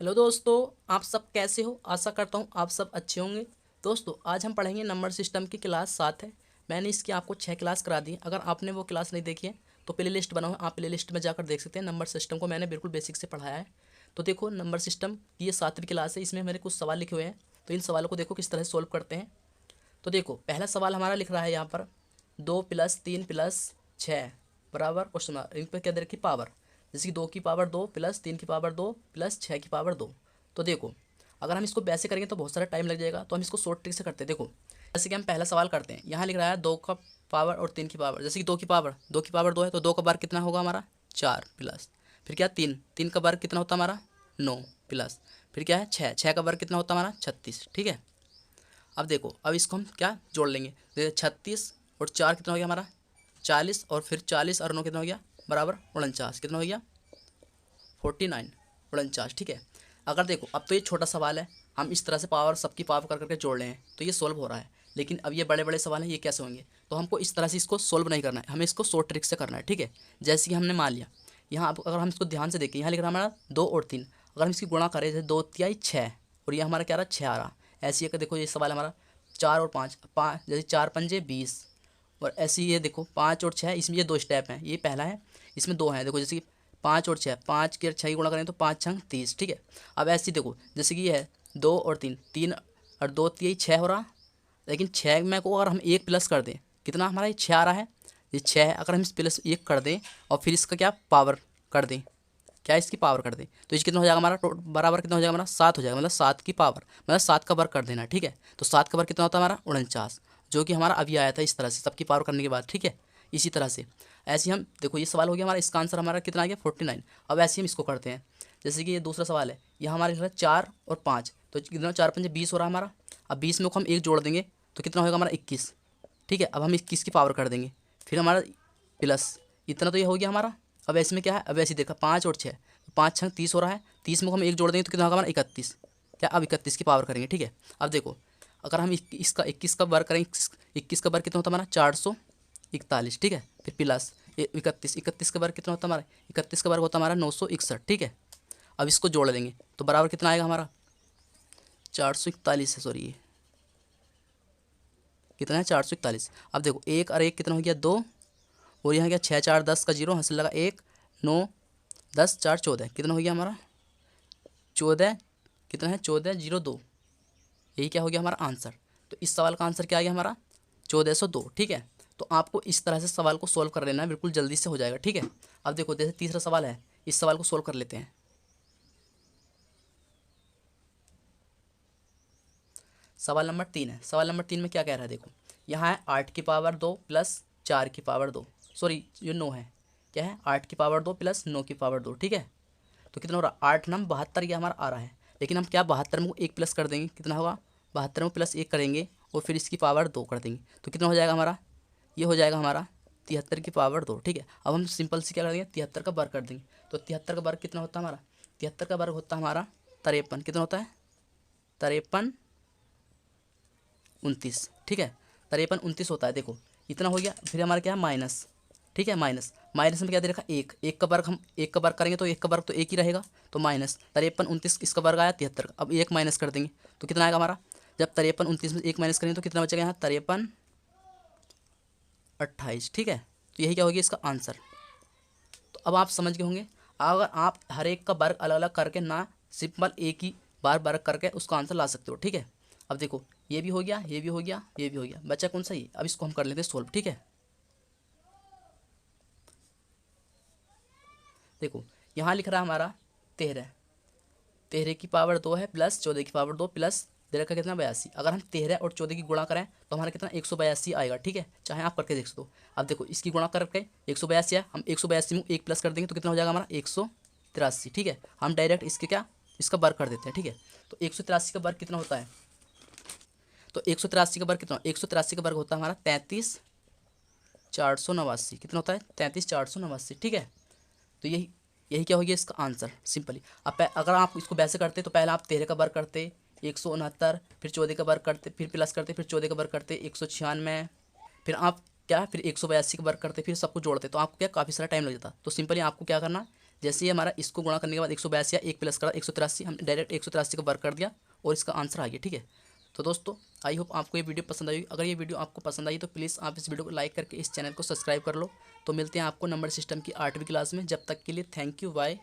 Hello दोस्तों, आप सब कैसे हो। आशा करता हूँ आप सब अच्छे होंगे। दोस्तों, आज हम पढ़ेंगे नंबर सिस्टम की क्लास 7 है। मैंने इसकी आपको 6 क्लास करा दी है। अगर आपने वो क्लास नहीं देखी है तो प्ले लिस्ट बना हुआ है, आप प्ले लिस्ट में जाकर देख सकते हैं। नंबर सिस्टम को मैंने बिल्कुल बेसिक से पढ़ाया है। तो देखो, नंबर सिस्टम की ये 7वीं क्लास है। इसमें मेरे कुछ सवाल लिखे हुए हैं, तो इन सवालों को देखो किस तरह सॉल्व करते हैं। तो देखो, पहला सवाल हमारा लिख रहा है यहाँ पर 2+3+6 बराबर क्वेश्चन मार्क। इन पर क्या दे रखी, पावर। जैसे कि 2 की पावर 2 प्लस 3 की पावर 2 प्लस 6 की पावर 2। तो देखो, अगर हम इसको वैसे करेंगे तो बहुत सारा टाइम लग जाएगा, तो हम इसको शॉर्ट ट्रिक से करते हैं। देखो, जैसे कि हम पहला सवाल करते हैं। यहाँ लिख रहा है 2 का पावर और 3 की पावर। जैसे कि 2 की पावर 2 है, तो 2 का बार कितना होगा हमारा 4 प्लस फिर क्या 3 का बार कितना होता है हमारा 9 प्लस फिर क्या है 6 का बार कितना होता है हमारा 36। ठीक है। अब देखो, अब इसको हम क्या जोड़ लेंगे। जैसे 36 और 4 कितना हो गया हमारा 40, और फिर 40 और 9 कितना हो गया बराबर 49। कितना हो गया 49 49। ठीक है। अगर देखो, अब तो ये छोटा सवाल है, हम इस तरह से पावर सबकी पावर कर करके जोड़ रहे हैं तो ये सोल्व हो रहा है। लेकिन अब ये बड़े बड़े सवाल हैं, ये कैसे होंगे। तो हमको इस तरह से इसको सोल्व नहीं करना है, हमें इसको शॉर्ट ट्रिक से करना है। ठीक है। जैसे कि हमने मान लिया, यहाँ अगर हम इसको ध्यान से देखें, यहाँ लिख रहा है हमारा 2 और 3। अगर हम इसकी गुणा करें, जैसे 2 तिहाई 6, और ये हमारा क्या रहा 6 आ रहा। ऐसे ही देखो, ये सवाल हमारा 4 और 5 5, जैसे 4 पंजे 20। और ऐसे ही ये देखो 5 और 6, इसमें ये 2 स्टेप हैं, ये पहला है, इसमें 2 हैं। देखो, जैसे कि 5 और 6, 5 के 6 की गुणा करें तो 5 छंग 30। ठीक है। अब ऐसे ही देखो, जैसे कि ये है 2 और 3, 3 और 2 यही 6 हो रहा। लेकिन 6 में को अगर हम एक प्लस कर दें, कितना हमारा ये 6 आ रहा है। ये 6 है, अगर हम इस प्लस एक कर दें और फिर इसका क्या पावर कर दें, क्या इसकी पावर कर दें, तो ये कितना हो जाएगा हमारा बराबर कितना हो जाएगा हमारा 7 हो जाएगा। मतलब 7 की पावर, मतलब 7 का वर्ग कर देना। ठीक है। तो 7 का वर्ग कितना होता है हमारा 49, जो कि हमारा अभी आया था इस तरह से सबकी पावर करने के बाद। ठीक है। इसी तरह से ऐसे ही हम देखो, ये सवाल हो गया हमारा, इसका आंसर हमारा कितना आ गया 49। अब ऐसे ही हम इसको करते हैं। जैसे कि ये दूसरा सवाल है, यहाँ हमारे लिख रहा है 4 और 5, तो कितना 4 पंजे 20 हो रहा है हमारा। अब 20 में को हम एक जोड़ देंगे तो कितना होगा हमारा 21। ठीक है। अब हम 21 की पावर कर देंगे, फिर हमारा प्लस इतना, तो ये हो गया हमारा। अब ऐसे में क्या है, अब ऐसे ही देखा 5 और 6, 5 छंग 30 हो रहा है। 30 में को हम एक जोड़ देंगे तो कितना होगा हमारा 31। क्या, अब 31 की पावर करेंगे। ठीक है। अब देखो, अगर हम इसका 21 का वर्ग करेंगे, 21 का वर्ग कितना होता है हमारा 441। ठीक है। फिर प्लस 31 का वर्ग कितना होता है हमारा 31 का वर्ग होता है हमारा 961। ठीक है। अब इसको जोड़ लेंगे तो बराबर कितना आएगा हमारा 441 है, सॉरी ये कितना है 441। अब देखो, एक और एक कितना हो गया 2, और यहाँ क्या 6 4 10 का जीरो हंस लगा 1 9 10 4 14, कितना हो गया हमारा 14। कितना है 1402। यही क्या हो गया हमारा आंसर। तो इस सवाल का आंसर क्या आ गया हमारा 1402। ठीक है। तो आपको इस तरह से सवाल को सोल्व कर लेना है, बिल्कुल जल्दी से हो जाएगा। ठीक है। अब देखो, जैसे तीसरा सवाल है, इस सवाल को सोल्व कर लेते हैं। सवाल नंबर 3 है। सवाल नंबर 3 में क्या कह रहा है, देखो, यहाँ है 8 की पावर 2 प्लस 4 की पावर 2, सॉरी ये 9 है। क्या है 8 की पावर 2 प्लस 9 की पावर 2। ठीक है। तो कितना हो रहा 8 नम 72, ये हमारा आ रहा है। लेकिन हम क्या 72 में एक प्लस कर देंगे, कितना होगा 72 में प्लस एक करेंगे और फिर इसकी पावर 2 कर देंगे तो कितना हो जाएगा हमारा, ये हो जाएगा हमारा 73 की पावर 2। ठीक है। अब हम सिंपल से क्या कर देंगे 73 का वर्ग कर देंगे। तो 73 का वर्ग कितना होता है हमारा, 73 का वर्ग होता है हमारा 53। कितना होता है 53 29। ठीक है। 53 29 होता है। देखो, इतना हो गया, फिर हमारा क्या है माइनस। ठीक है। माइनस माइनस में क्या दे रखा एक, एक का वर्ग, हम एक का वर्ग करेंगे तो एक का वर्ग तो एक ही रहेगा, तो माइनस 53 29, इसका वर्ग आया 73 का। अब एक माइनस कर देंगे तो कितना आएगा हमारा, जब 53 29 में एक माइनस करेंगे तो कितना बचेगा यहाँ 53 28। ठीक है। तो यही क्या होगी इसका आंसर। तो अब आप समझ गए होंगे, अगर आप हर एक का वर्ग अलग अलग करके ना सिंपल एक ही बार वर्ग करके उसका आंसर ला सकते हो। ठीक है। अब देखो, ये भी हो गया, ये भी हो गया, ये भी हो गया, बचा कौन सा, ये। अब इसको हम कर लेते हैं सोल्व। ठीक है। देखो, यहाँ लिख रहा है हमारा 13, 13 की पावर 2 है प्लस 14 की पावर 2 प्लस दे रखा कितना 82। अगर हम 13 और 14 की गुणा करें तो हमारा कितना 182 आएगा। ठीक है। चाहे आप करके देख सकते हो। अब देखो, इसकी गुणा करके 182 है, हम 182 में एक प्लस कर देंगे तो कितना हो जाएगा हमारा 183। ठीक है। हम डायरेक्ट इसके क्या, इसका वर्ग कर देते हैं। ठीक है। तो 183 का वर्ग कितना होता है, तो 183 का वर्ग कितना, 183 का वर्ग होता है हमारा 33 489। कितना होता है 33 489। ठीक है। तो यही यही क्या हो गया इसका आंसर सिंपली। अब अगर आप इसको वैसे करते तो पहले आप 13 का वर्ग करते 169, फिर 14 का वर्ग करते, फिर प्लस करते, फिर 14 का वर्ग करते 196, फिर आप क्या फिर 182 का वर्ग करते, फिर सबको जोड़ते, तो आपको क्या काफ़ी सारा टाइम लग जाता। तो सिंपली आपको क्या करना, जैसे ही हमारा इसको गुणा करने के बाद 182 या 1 प्लस करा 183, हम डायरेक्ट 183 को वर्क कर दिया और इसका आंसर आ गया। ठीक है, तो दोस्तों आई होप आपको ये वीडियो पसंद आई। अगर ये वीडियो आपको पसंद आई तो प्लीज़ आप इस वीडियो को लाइक करके इस चैनल को सब्सक्राइब कर लो। तो मिलते हैं आपको नंबर सिस्टम की 8वीं क्लास में। जब तक के लिए थैंक यू, बाय।